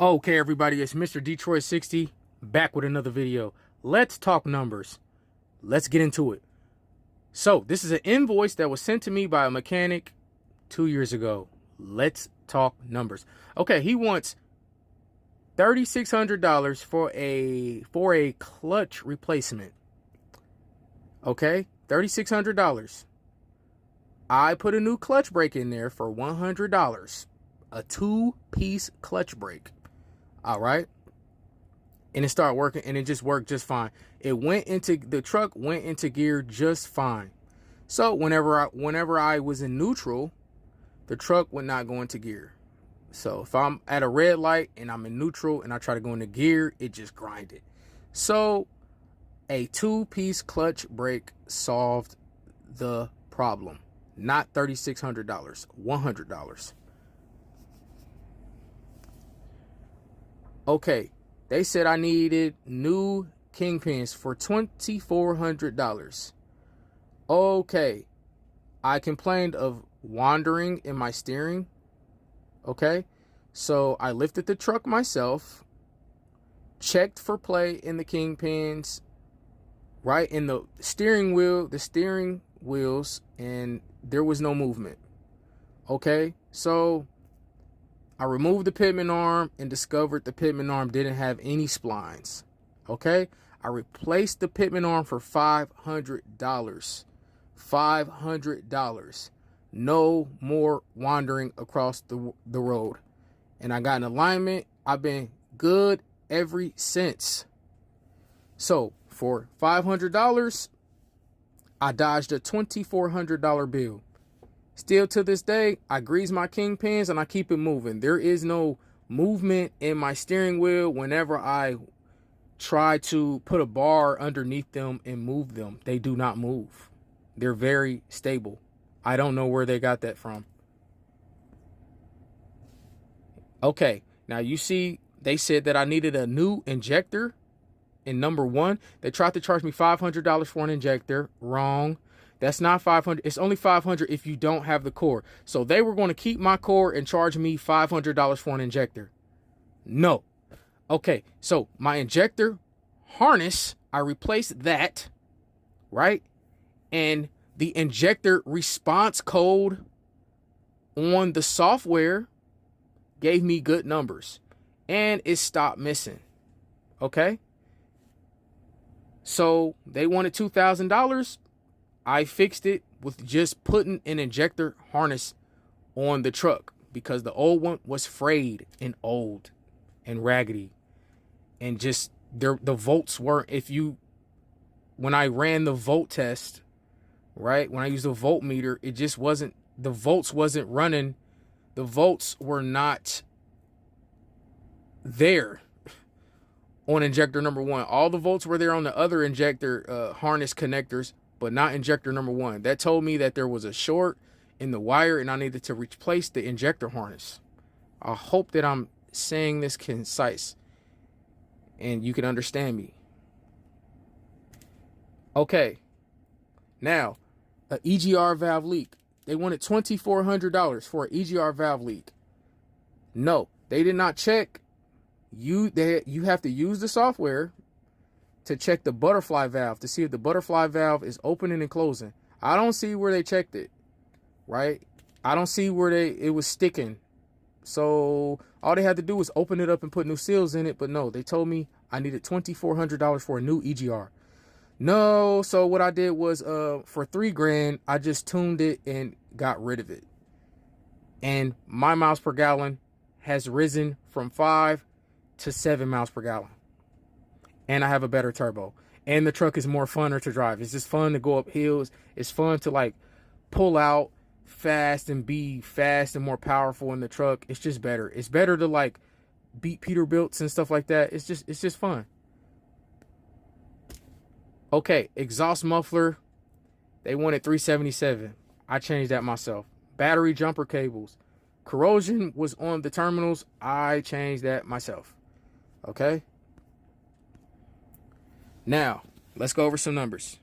Okay, everybody, it's Mr. Detroit 60 back with another video. Let's talk numbers. Let's get into it. So, this is an invoice that was sent to me by a mechanic 2 years ago. Let's talk numbers. Okay, he wants $3,600 for a clutch replacement. Okay, $3,600. I put a new clutch brake in there for $100. A two-piece clutch brake. All right. And it started working, and it just worked just fine. The truck went into gear just fine. So whenever I was in neutral, the truck would not go into gear. So if I'm at a red light and I'm in neutral and I try to go into gear, it just grinded. So a two-piece clutch brake solved the problem. Not $3,600, $100. Okay, they said I needed new kingpins for $2,400. Okay, I complained of wandering in my steering. Okay, so I lifted the truck myself, checked for play in the kingpins, right in the steering wheels, and there was no movement. Okay, so I removed the pitman arm and discovered the pitman arm didn't have any splines. Okay, I replaced the pitman arm for $500. $500. No more wandering across the road. And I got an alignment. I've been good ever since. So for $500, I dodged a $2,400 bill. Still to this day, I grease my kingpins and I keep it moving. There is no movement in my steering wheel whenever I try to put a bar underneath them and move them. They do not move. They're very stable. I don't know where they got that from. Okay, now you see they said that I needed a new injector in number one. They tried to charge me $500 for an injector. Wrong. That's not $500. It's only $500 if you don't have the core. So they were going to keep my core and charge me $500 for an injector. No. Okay, so my injector harness, I replaced that, right? And the injector response code on the software gave me good numbers. And it stopped missing. Okay? So they wanted $2,000. I fixed it with just putting an injector harness on the truck because the old one was frayed and old and raggedy. And just the volts weren't, when I ran the volt test, right? When I used the voltmeter, it just wasn't, the volts wasn't running. The volts were not there on injector number one. All the volts were there on the other injector harness connectors, but not injector number one. That told me that there was a short in the wire and I needed to replace the injector harness. I hope that I'm saying this concise and you can understand me. Okay. Now, an EGR valve leak. They wanted $2,400 for an EGR valve leak. No, they did not check. You have to use the software to check the butterfly valve to see if the butterfly valve is opening and closing. I don't see where they checked it, right? I don't see where it was sticking. So all they had to do was open it up and put new seals in it. But no, they told me I needed $2,400 for a new EGR. No, so what I did was for $3,000, I just tuned it and got rid of it. And my miles per gallon has risen from 5 to 7 miles per gallon. And I have a better turbo. And the truck is more funner to drive. It's just fun to go up hills. It's fun to like pull out fast and be fast and more powerful in the truck. It's just better. It's better to like beat Peterbilts and stuff like that. It's just fun. Okay, exhaust muffler. They wanted $377. I changed that myself. Battery jumper cables. Corrosion was on the terminals. I changed that myself. Okay. Now, let's go over some numbers.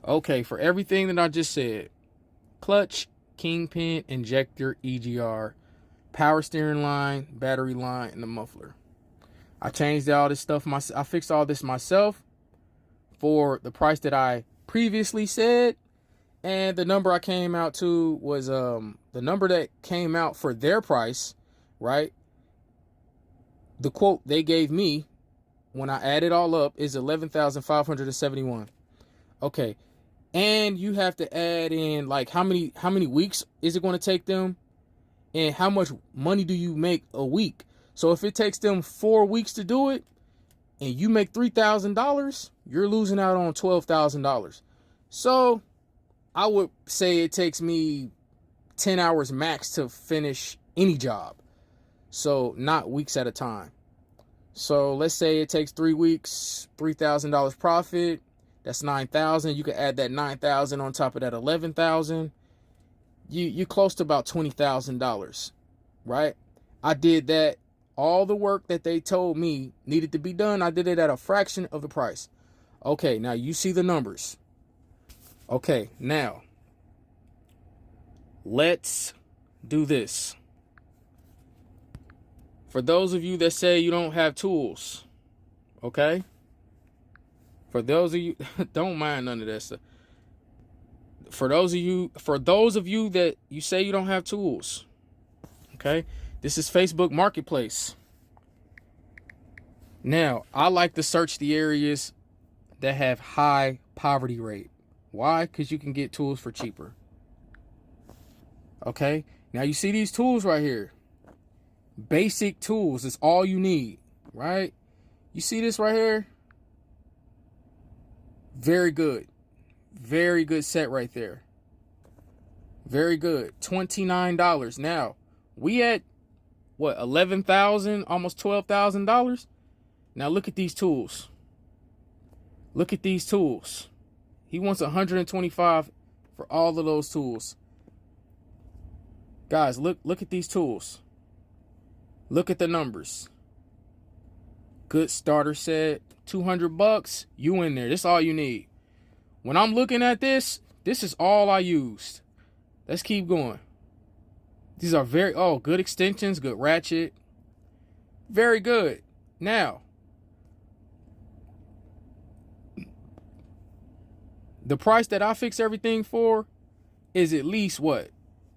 Okay, for everything that I just said, clutch Kingpin injector EGR, power steering line, battery line, and the muffler. I changed all this stuff I fixed all this myself for the price that I previously said. And the number I came out to was the number that came out for their price, right? The quote they gave me when I add it all up is $11,571. Okay. And you have to add in like how many weeks is it going to take them, and how much money do you make a week? So if it takes them 4 weeks to do it and you make $3,000, you're losing out on $12,000. So I would say it takes me 10 hours max to finish any job. So not weeks at a time. So let's say it takes 3 weeks, $3,000 profit. That's $9,000. You can add that $9,000 on top of that $11,000. You're close to about $20,000, right? I did that. All the work that they told me needed to be done, I did it at a fraction of the price. Okay, now you see the numbers. Okay, now let's do this. For those of you that say you don't have tools, okay? For those of you, don't mind none of that stuff. For those of you that you say you don't have tools, okay? This is Facebook Marketplace. Now, I like to search the areas that have high poverty rate. Why? Because you can get tools for cheaper. Okay? Now, you see these tools right here. Basic tools is all you need, right? You see this right here? Very good. Very good set right there. Very good. $29. Now, we at what, $11,000, almost $12,000? Now look at these tools. Look at these tools. He wants $125 for all of those tools. Guys, look at these tools. Look at the numbers. Good starter set, $200. You in there. This is all you need. When I'm looking at this is all I used. Let's keep going. These are good extensions, good ratchet. Very good. Now, the price that I fix everything for is at least what?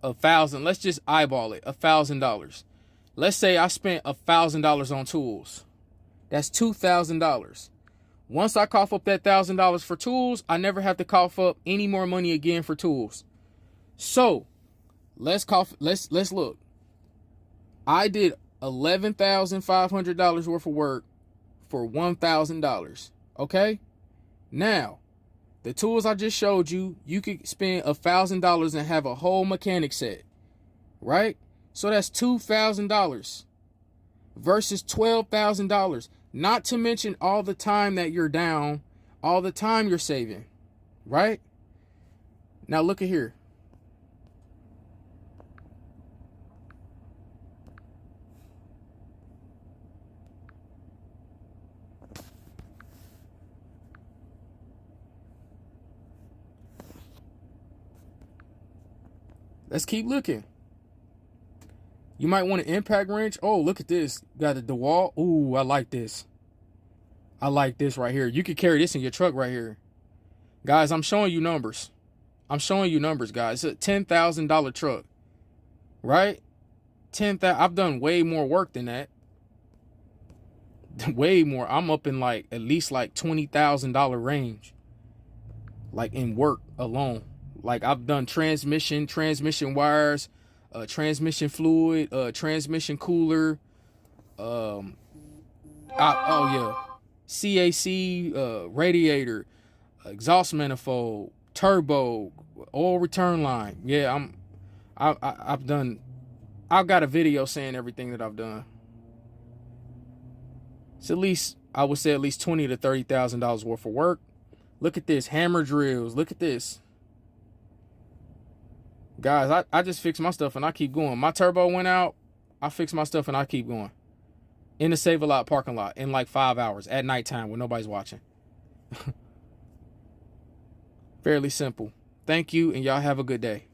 $1,000. Let's just eyeball it. $1,000. Let's say I spent $1,000 on tools. That's $2,000. Once I cough up that $1,000 for tools, I never have to cough up any more money again for tools. So let's look. I did $11,500 worth of work for $1,000. Okay. Now, the tools I just showed you, you could spend $1,000 and have a whole mechanic set, right? So that's $2,000 versus $12,000. Not to mention all the time that you're down, all the time you're saving, right? Now look at here. Let's keep looking. You might want an impact wrench. Oh, look at this. Got a DeWalt. Ooh, I like this. I like this right here. You could carry this in your truck right here. Guys, I'm showing you numbers. I'm showing you numbers, guys. It's a $10,000 truck. Right? 10,000. I've done way more work than that. Way more. I'm up in like at least like $20,000 range. Like in work alone. Like I've done transmission wires, transmission fluid, transmission cooler, CAC, radiator, exhaust manifold, turbo, oil return line. Yeah, I've got a video saying everything that I've done. It's at least, I would say at least $20,000 to $30,000 worth of work. Look at this, hammer drills. Look at this. Guys, I just fixed my stuff and I keep going. My turbo went out. I fixed my stuff and I keep going. In the Save-A-Lot parking lot in like 5 hours at nighttime when nobody's watching. Fairly simple. Thank you, and y'all have a good day.